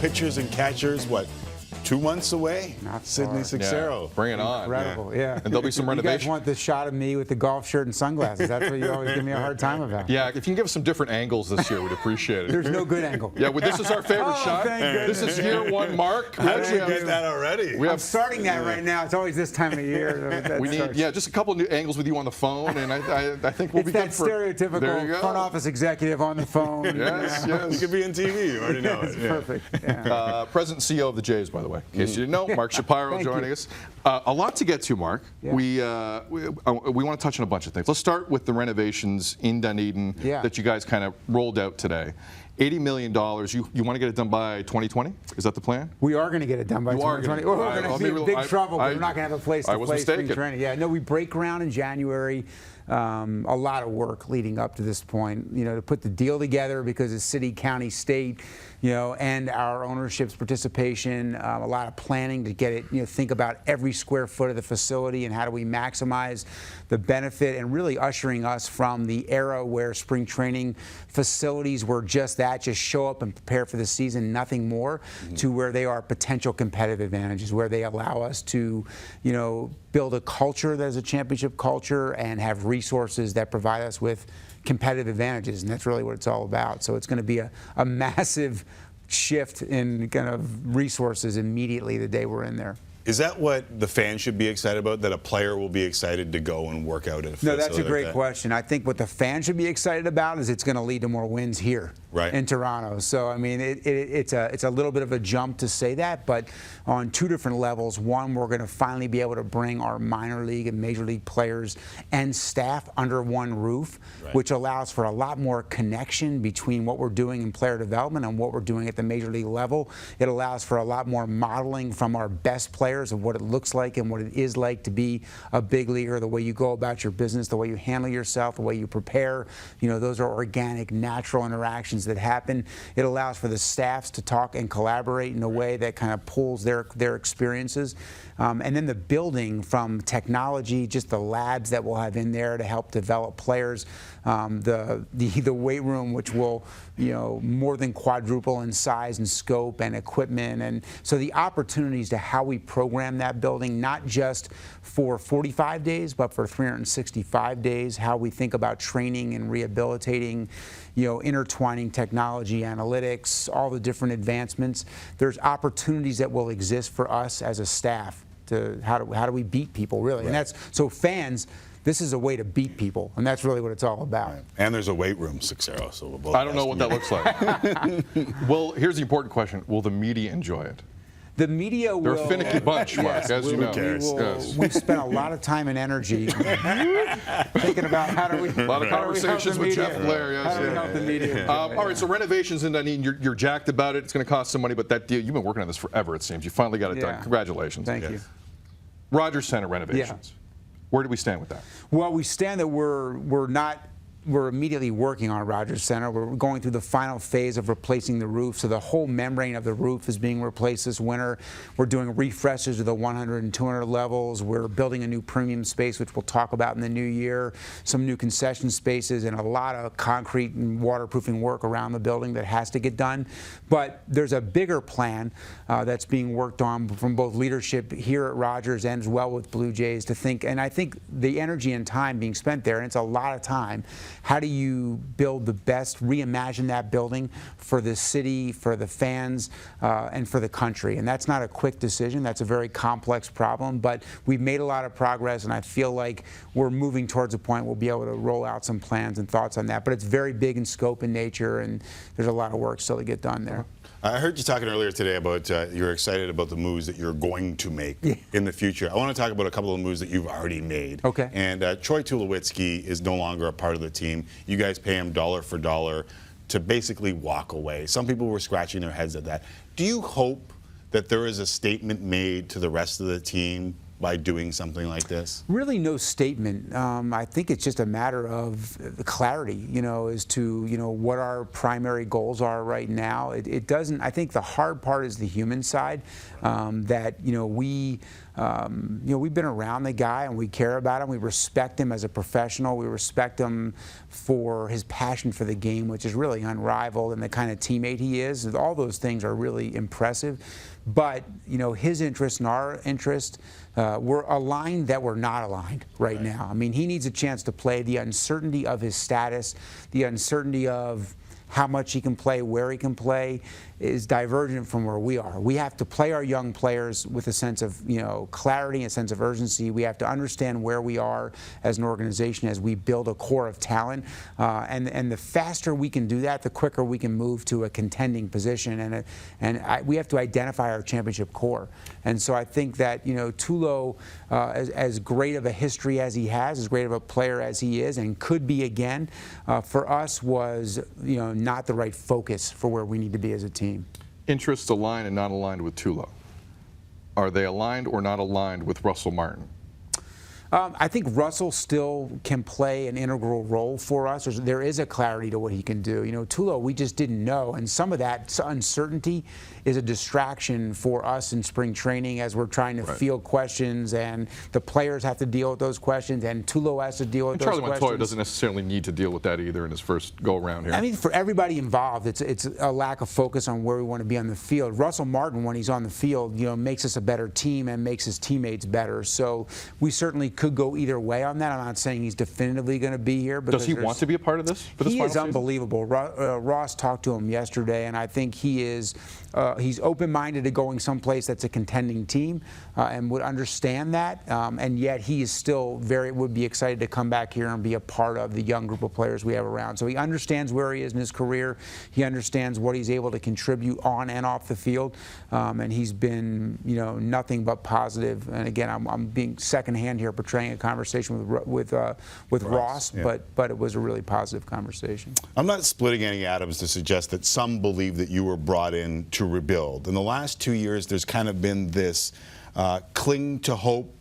pitchers and catchers, what, 2 months away? Not Sydney far. Shapiro. Yeah. Bring it on. Incredible, yeah. And there'll be some You guys renovation. want the shot of me with the golf shirt and sunglasses. That's what you always give me a hard time about. Yeah, if you can give us some different angles this year, we'd appreciate it. There's no good angle. Yeah, well, this is our favorite shot. thank This is year one mark. How did you get that already? We I'm have starting that right now. It's always this time of year. we need just a couple of new angles with you on the phone, and I think we'll It's be that good for. There you stereotypical go. front office executive on the phone. Yes, You yes. could be in TV. You already know it. Yeah. Perfect. Yeah. President and CEO of the Jays, by the way, in case you didn't know, Mark Shapiro Thank joining you. us. A lot to get to, Mark. Yeah. We want to touch on a bunch of things. Let's start with the renovations in Dunedin that you guys kind of rolled out today. $80 million. You want to get it done by 2020? Is that the plan? We are going to get it done by 2020. We're going to be in big trouble, but we're not going to have a place to play spring training. Yeah, no, we break ground in January. A lot of work leading up to this point, to put the deal together because of city, county, state, and our ownership's participation. A lot of planning to get it, think about every square foot of the facility and how do we maximize the benefit, and really ushering us from the era where spring training facilities were just that, just show up and prepare for the season, nothing more, to where they are potential competitive advantages, where they allow us to, build a culture that is a championship culture and have resources that provide us with competitive advantages, and that's really what it's all about. So it's going to be a massive shift in kind of resources immediately the day we're in there. Is that what the fans should be excited about, that a player will be excited to go and work out at a facility? No, that's a great question. I think what the fans should be excited about is it's going to lead to more wins here in Toronto. So, I mean, it's a little bit of a jump to say that, but on two different levels. One, we're going to finally be able to bring our minor league and major league players and staff under one roof, which allows for a lot more connection between what we're doing in player development and what we're doing at the major league level. It allows for a lot more modeling from our best players of what it looks like and what it is like to be a big leaguer, the way you go about your business, the way you handle yourself, the way you prepare. Those are organic, natural interactions that happen. It allows for the staffs to talk and collaborate in a way that kind of pulls their experiences. And then the building, from technology, just the labs that we'll have in there to help develop players, the weight room, which will more than quadruple in size and scope and equipment, and so the opportunities to how we program that building, not just for 45 days but for 365 days, how we think about training and rehabilitating, intertwining technology, analytics, all the different advancements. There's opportunities that will exist for us as a staff to how do we beat people, really. And that's so fans. This is a way to beat people, and that's really what it's all about. And there's a weight room, Shapiro, so we'll both. I don't know what that looks like. Well, here's the important question: will the media enjoy it? The media will. They're a finicky bunch, Mark, as you know. We've spent a lot of time and energy thinking about how do we. A lot of conversations with Jeff and Larry. How do we help the media? All right, so renovations in Dunedin, you're jacked about it. It's going to cost some money, but that deal, you've been working on this forever, it seems. You finally got it done. Congratulations. Thank you. Rogers Center renovations. Where do we stand with that? Well, we stand that we're immediately working on Rogers Center. We're going through the final phase of replacing the roof, so the whole membrane of the roof is being replaced this winter. We're doing refreshes of the 100 and 200 levels. We're building a new premium space, which we'll talk about in the new year, some new concession spaces, and a lot of concrete and waterproofing work around the building that has to get done. But there's a bigger plan that's being worked on from both leadership here at Rogers and as well with Blue Jays to think, and I think the energy and time being spent there, and it's a lot of time. How do you build the best, reimagine that building for the city, for the fans, and for the country? And that's not a quick decision. That's a very complex problem, but we've made a lot of progress, and I feel like we're moving towards a point we'll be able to roll out some plans and thoughts on that. But it's very big in scope and nature, and there's a lot of work still to get done there. I heard you talking earlier today about you're excited about the moves that you're going to make in the future. I want to talk about a couple of moves that you've already made. Okay. And Troy Tulowitzki is no longer a part of the team. You guys pay him dollar for dollar to basically walk away. Some people were scratching their heads at that. Do you hope that there is a statement made to the rest of the team by doing something like this? Really no statement. I think it's just a matter of clarity, as to, what our primary goals are right now. It doesn't, I think the hard part is the human side, that, we we've been around the guy and we care about him. We respect him as a professional. We respect him for his passion for the game, which is really unrivaled, and the kind of teammate he is. All those things are really impressive. But his interest and our interest, we're aligned that we're not aligned right now. I mean, he needs a chance to play. The uncertainty of his status, the uncertainty of how much he can play, where he can play, is divergent from where we are. We have to play our young players with a sense of clarity, a sense of urgency. We have to understand where we are as an organization as we build a core of talent. And the faster we can do that, the quicker we can move to a contending position. We have to identify our championship core. And so I think that Tulo, as great of a history as he has, as great of a player as he is, and could be again, for us was not the right focus for where we need to be as a team. Interests aligned and not aligned with Tulo. Are they aligned or not aligned with Russell Martin? I think Russell still can play an integral role for us. There is a clarity to what he can do. Tulo, we just didn't know, and some of that uncertainty is a distraction for us in spring training as we're trying to field questions, and the players have to deal with those questions, and Tulo has to deal with those questions. Charlie Montoya doesn't necessarily need to deal with that either in his first go-around here. I mean, for everybody involved, it's a lack of focus on where we want to be on the field. Russell Martin, when he's on the field, makes us a better team and makes his teammates better. So we certainly could go either way on that. I'm not saying he's definitively going to be here. Does he want to be a part of this? He is unbelievable. Ross talked to him yesterday, and I think he is. He's open-minded to going someplace that's a contending team and would understand that, and yet he is still would be excited to come back here and be a part of the young group of players we have around. So he understands where he is in his career. He understands what he's able to contribute on and off the field, and he's been nothing but positive. And again, I'm being secondhand here, portraying a conversation with Ross, yeah. but it was a really positive conversation. I'm not splitting any atoms to suggest that some believe that you were brought in to rebuild. In the last 2 years, there's kind of been this cling to hope,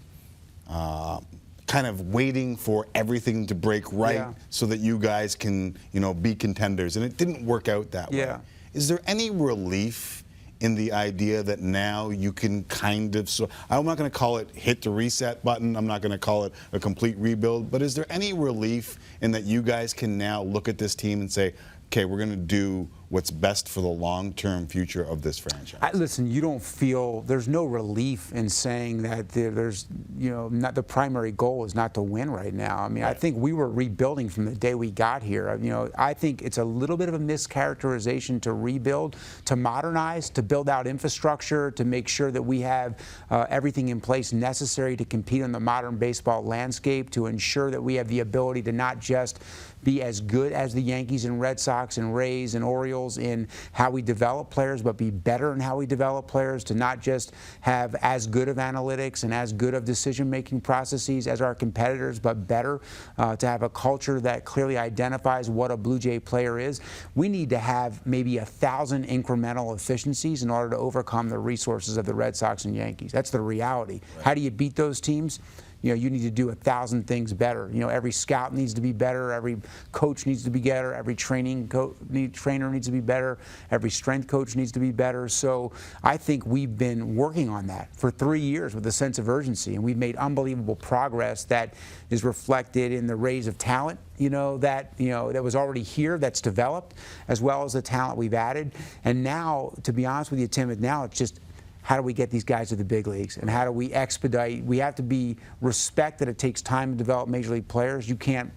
kind of waiting for everything to break right so that you guys can, be contenders. And it didn't work out that way. Is there any relief in the idea that now you can kind of, I'm not going to call it hit the reset button, I'm not going to call it a complete rebuild, but is there any relief in that you guys can now look at this team and say, okay, we're going to do what's best for the long-term future of this franchise? Listen, you don't feel, there's no relief in saying that there's, not the primary goal is not to win right now. I mean, I think we were rebuilding from the day we got here. I think it's a little bit of a mischaracterization to rebuild, to modernize, to build out infrastructure, to make sure that we have everything in place necessary to compete in the modern baseball landscape, to ensure that we have the ability to not just be as good as the Yankees and Red Sox and Rays and Orioles in how we develop players, but be better in how we develop players, to not just have as good of analytics and as good of decision-making processes as our competitors, but better, to have a culture that clearly identifies what a Blue Jay player is. We need to have maybe 1,000 incremental efficiencies in order to overcome the resources of the Red Sox and Yankees. That's the reality. How do you beat those teams? You need to do 1,000 things better. Every scout needs to be better. Every coach needs to be better. Every trainer needs to be better. Every strength coach needs to be better. So I think we've been working on that for 3 years with a sense of urgency, and we've made unbelievable progress that is reflected in the raise of talent. That was already here, that's developed, as well as the talent we've added. And now, to be honest with you, Tim, now it's just, how do we get these guys to the big leagues, and how do we expedite? We have to respect that it takes time to develop major league players. You can't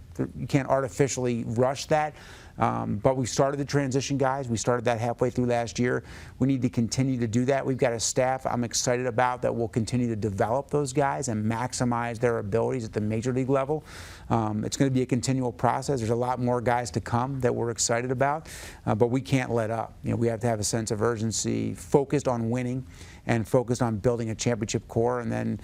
artificially rush that. But we started the transition guys. We started that halfway through last year. We need to continue to do that. We've got a staff I'm excited about that will continue to develop those guys and maximize their abilities at the major league level. It's going to be a continual process. There's a lot more guys to come that we're excited about, but we can't let up. We have to have a sense of urgency, focused on winning and focused on building a championship core, and then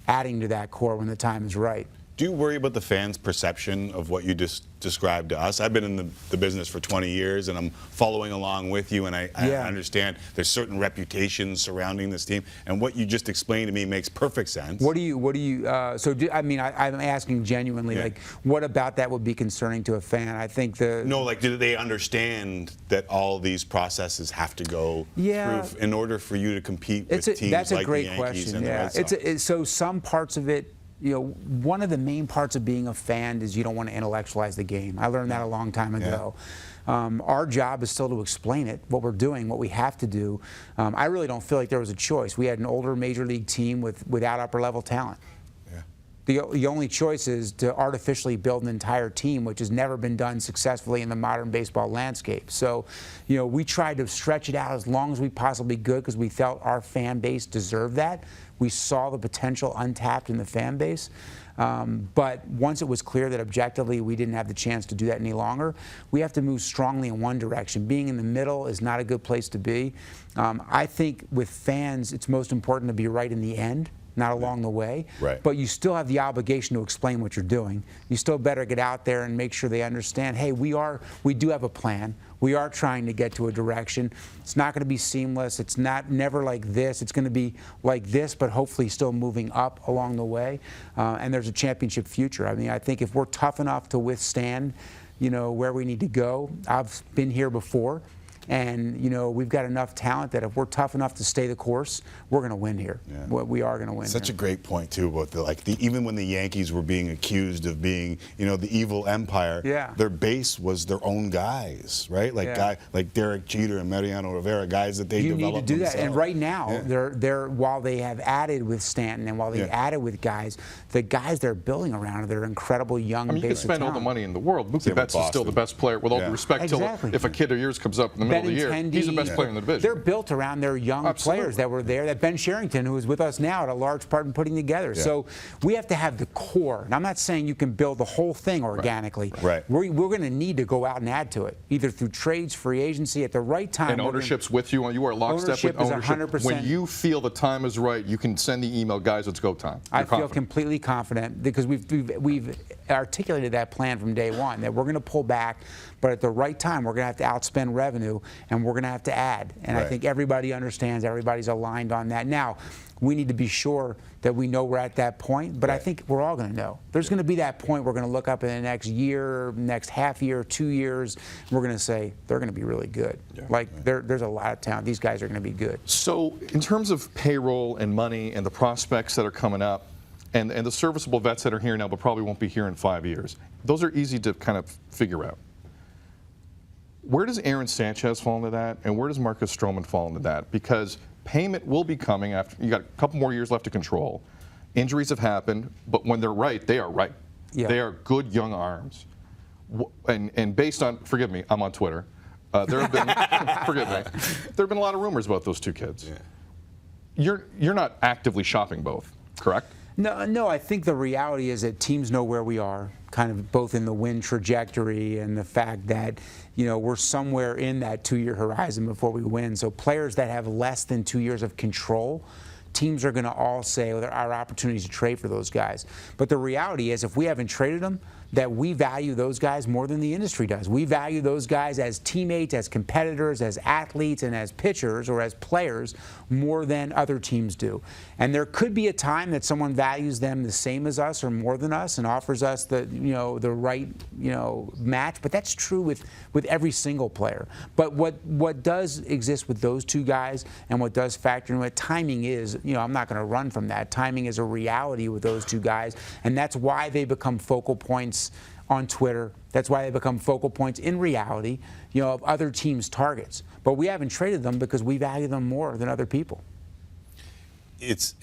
adding to that core when the time is right. Do you worry about the fans' perception of what you just described to us? I've been in the business for 20 years, and I'm following along with you, and I understand there's certain reputations surrounding this team, and what you just explained to me makes perfect sense. I'm asking genuinely, like, what about that would be concerning to a fan? I think do they understand that all these processes have to go through in order for you to compete with teams like the Yankees and the Red Sox? So some parts of it, one of the main parts of being a fan is you don't want to intellectualize the game. I learned that a long time ago. Our job is still to explain it, what we're doing, what we have to do. I really don't feel like there was a choice. We had an older major league team without upper-level talent. The only choice is to artificially build an entire team, which has never been done successfully in the modern baseball landscape. So, we tried to stretch it out as long as we possibly could because we felt our fan base deserved that. We saw the potential untapped in the fan base. But once it was clear that objectively we didn't have the chance to do that any longer, we have to move strongly in one direction. Being in the middle is not a good place to be. I think with fans, it's most important to be right in the end, not along the way. Right. But you still have the obligation to explain what you're doing. You still better get out there and make sure they understand, hey, we do have a plan. We are trying to get to a direction. It's not going to be seamless. It's never like this. It's going to be like this, but hopefully still moving up along the way. And there's a championship future. I mean, I think if we're tough enough to withstand, where we need to go, I've been here before. And we've got enough talent that if we're tough enough to stay the course, we're going to win here. Yeah. We are going to win. Such a great point too about even when the Yankees were being accused of being the evil empire. Yeah. Their base was their own guys, right? Like Derek Jeter and Mariano Rivera, guys that they developed themselves. You need to do that. And right now, they're while they have added with Stanton and while they've added with guys, the guys they're building around they're incredible young. You can spend all the money in the world. Mookie Betts is still the best player, with all due respect. Exactly. Till if a kid of yours comes up in the middle of the year, he's the best player in the division. They're built around their young players that were there. That Ben Sherrington, who is with us now, had a large part in putting together. Yeah. So we have to have the core. And I'm not saying you can build the whole thing organically. Right. We're going to need to go out and add to it, either through trades, free agency, at the right time. And ownership's with you. You are lockstep with ownership. Is 100%. When you feel the time is right, you can send the email, guys, it's go time. I feel completely confident because we've articulated that plan from day one, that we're going to pull back, but at the right time, we're going to have to outspend revenue, and we're going to have to add. And I think everybody understands, everybody's aligned on that. Now, we need to be sure that we know we're at that point, but I think we're all going to know. There's going to be that point we're going to look up in the next year, next half year, 2 years, and we're going to say, they're going to be really good. Yeah. There's a lot of talent. These guys are going to be good. So in terms of payroll and money and the prospects that are coming up, and the serviceable vets that are here now but probably won't be here in 5 years, those are easy to kind of figure out. Where does Aaron Sanchez fall into that, and where does Marcus Stroman fall into that? Because payment will be coming after you got a couple more years left to control. Injuries have happened, but when they're right, they are right. Yeah. They are good young arms. And based on, forgive me, I'm on Twitter. There have been, forgive me, there have been a lot of rumors about those two kids. Yeah. You're not actively shopping both, correct? No, I think the reality is that teams know where we are, kind of both in the win trajectory and the fact that, we're somewhere in that 2-year horizon before we win. So players that have less than 2 years of control, teams are going to all say, there are opportunities to trade for those guys. But the reality is, if we haven't traded them, that we value those guys more than the industry does. We value those guys as teammates, as competitors, as athletes, and as pitchers or as players more than other teams do. And there could be a time that someone values them the same as us or more than us and offers us the right match. But that's true with every single player. But what does exist with those two guys and what does factor into it, timing is, I'm not going to run from that. Timing is a reality with those two guys, and that's why they become focal points on Twitter. That's why they become focal points in reality, of other teams' targets. But we haven't traded them because we value them more than other people.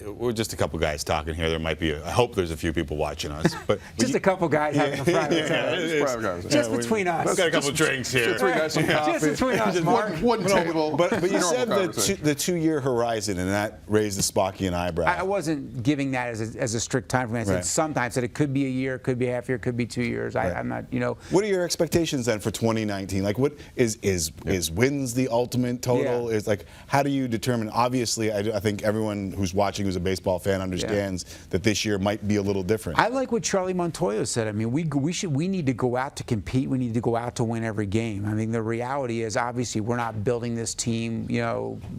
We're just a couple guys talking here. There might be, I hope there's a few people watching us. But just a couple guys having a private time. Just between us. We've got a couple drinks here. Three guys, some coffee. Just between us, Mark. One table. But you said the 2-year horizon, and that raised the Spockian eyebrow. I wasn't giving that as a strict time frame. I said sometimes that it could be a year, it could be a half year, it could be 2 years. I'm not, What are your expectations then for 2019? Like, what is wins the ultimate total? Is how do you determine? Obviously, I think everyone who's who's watching, who's a baseball fan, understands that this year might be a little different. I like what Charlie Montoyo said. I mean, we need to go out to compete. We need to go out to win every game. I mean, the reality is, obviously, we're not building this team,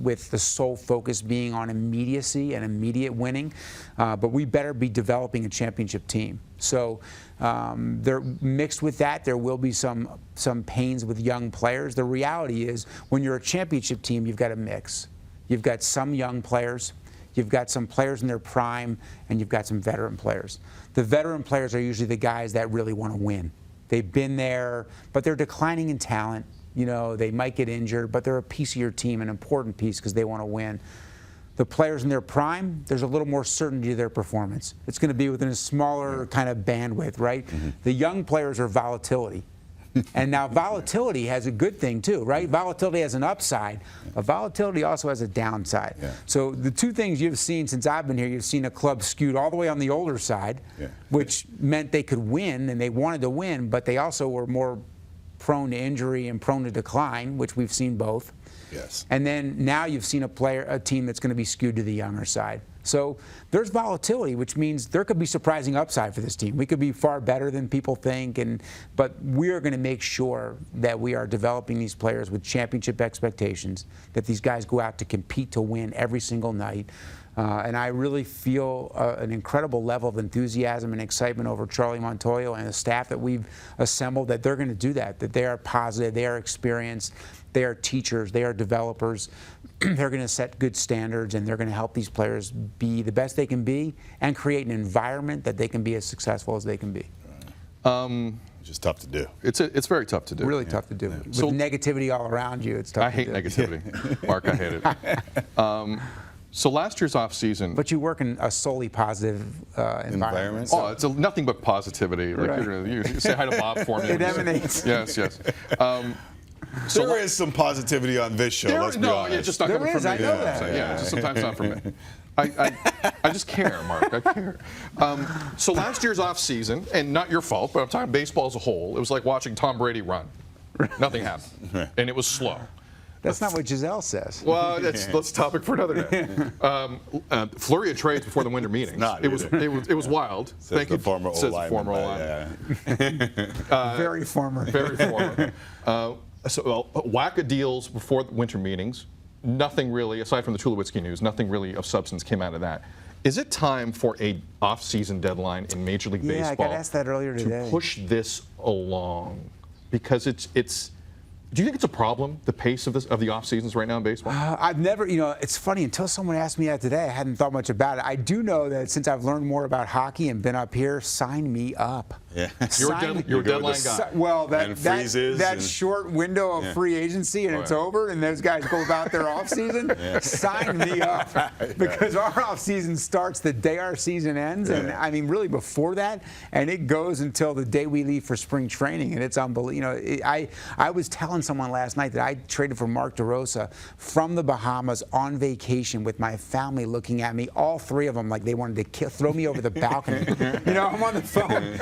with the sole focus being on immediacy and immediate winning, but we better be developing a championship team. So they're mixed with that. There will be some pains with young players. The reality is, when you're a championship team, you've got a mix. You've got some young players, you've got some players in their prime, and you've got some veteran players. The veteran players are usually the guys that really want to win. They've been there, but they're declining in talent. They might get injured, but they're a piece of your team, an important piece, because they want to win. The players in their prime, there's a little more certainty to their performance. It's going to be within a smaller kind of bandwidth, right? Mm-hmm. The young players are volatility. And now volatility has a good thing too, right? Volatility has an upside, but volatility also has a downside. Yeah. So the two things you've seen since I've been here, you've seen a club skewed all the way on the older side, which meant they could win and they wanted to win, but they also were more prone to injury and prone to decline, which we've seen both. Yes. And then now you've seen a team that's going to be skewed to the younger side. So there's volatility, which means there could be surprising upside for this team. We could be far better than people think, but we are going to make sure that we are developing these players with championship expectations, that these guys go out to compete to win every single night. And I really feel an incredible level of enthusiasm and excitement over Charlie Montoyo and the staff that we've assembled, that they're going to do that they are positive, they are experienced, they are teachers, they are developers. They're going to set good standards, and they're going to help these players be the best they can be and create an environment that they can be as successful as they can be. It's just tough to do. It's very tough to do. Really tough to do. Yeah. With negativity all around you, it's tough to do. I hate negativity. Mark, I hate it. So last year's off season. But you work in a solely positive environment. Oh, it's nothing but positivity. Like you say hi to Bob for me. It emanates. Yes. So there is some positivity on this show. Let's be honest. It's just not coming from me. I know that. Yeah, just sometimes not from me. I just care, Mark. I care. So last year's off season, and not your fault, but I'm talking baseball as a whole. It was like watching Tom Brady run. Nothing happened, and it was slow. That's not what Giselle says. Well, that's a topic for another day. Flurry of trades before the winter meetings. It was wild. Says Thank the you. Former O-lineman. Very former. Very former. So whack deals before the winter meetings. Nothing really, aside from the Tulowitzki news, nothing really of substance came out of that. Is it time for a off-season deadline in Major League Baseball? Yeah, I got asked that earlier today. To push this along, because it's. Do you think it's a problem, the pace of the off seasons right now in baseball? I've never, it's funny, until someone asked me that today, I hadn't thought much about it. I do know that since I've learned more about hockey and been up here, sign me up. Yeah. You're a deadline guy. Well, that short window of free agency and it's over, and those guys go about their off season. Sign me up, because our off season starts the day our season ends, and I mean really before that, and it goes until the day we leave for spring training, and it's unbelievable. I was telling someone last night that I traded for Mark DeRosa from the Bahamas on vacation with my family looking at me, all three of them like they wanted to throw me over the balcony. I'm on the phone.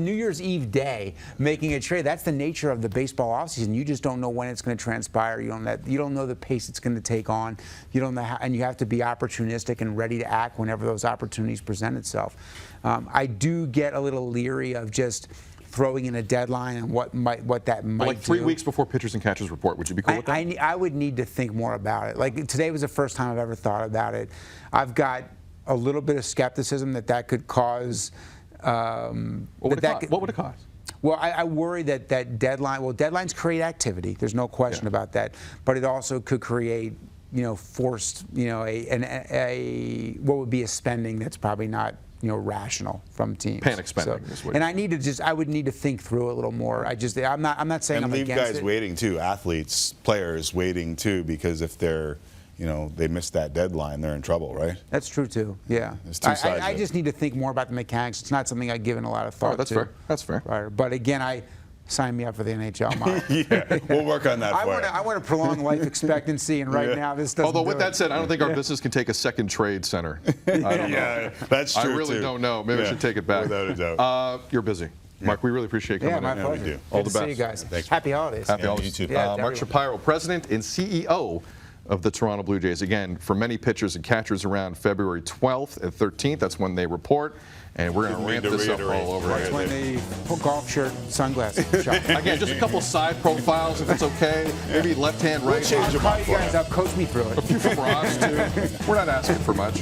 New Year's Eve day making a trade. That's the nature of the baseball offseason. You just don't know when it's going to transpire. You don't know the pace it's going to take on. You don't know how, and you have to be opportunistic and ready to act whenever those opportunities present itself. I do get a little leery of just throwing in a deadline and what that might like 3 do. weeks before pitchers and catchers report. Would you be cool with that? I would need to think more about it. Like today was the first time I've ever thought about it. I've got a little bit of skepticism that could cause. What would it cause? Well, I worry that deadlines create activity. There's no question about that. But it also could create, forced, what would be a spending that's probably not, rational from teams. Panic spending. And I would need to think through it a little more. I'm not saying I'm against it. And leave guys waiting too, athletes, players waiting too, because if they're, they miss that deadline, they're in trouble, right? That's true too. Yeah. There's two sides. I just need to think more about the mechanics. It's not something I've given a lot of thought to. Fair. That's fair. But again, sign me up for the NHL model. Yeah, we'll work on that for you. I want to prolong life expectancy, and right now this doesn't. Although with that said, I don't think our business can take a second trade center. I don't know. That's true. I really don't know. Maybe I should take it back. Without a doubt. You're busy. Mark, we really appreciate coming in. My pleasure. We do. All the best. See you guys. Thanks. Happy holidays. Happy holidays. You too. Yeah, Mark Shapiro, President and CEO of the Toronto Blue Jays. Again, for many pitchers and catchers around February 12th and 13th, that's when they report. And we're going to ramp this up all over That's again. when they put golf shirt, sunglasses shop. Again, just a couple side profiles, if it's okay. Maybe left hand, right hand. I'll call you guys up, coach me through it. A few from Ross, too. We're not asking for much.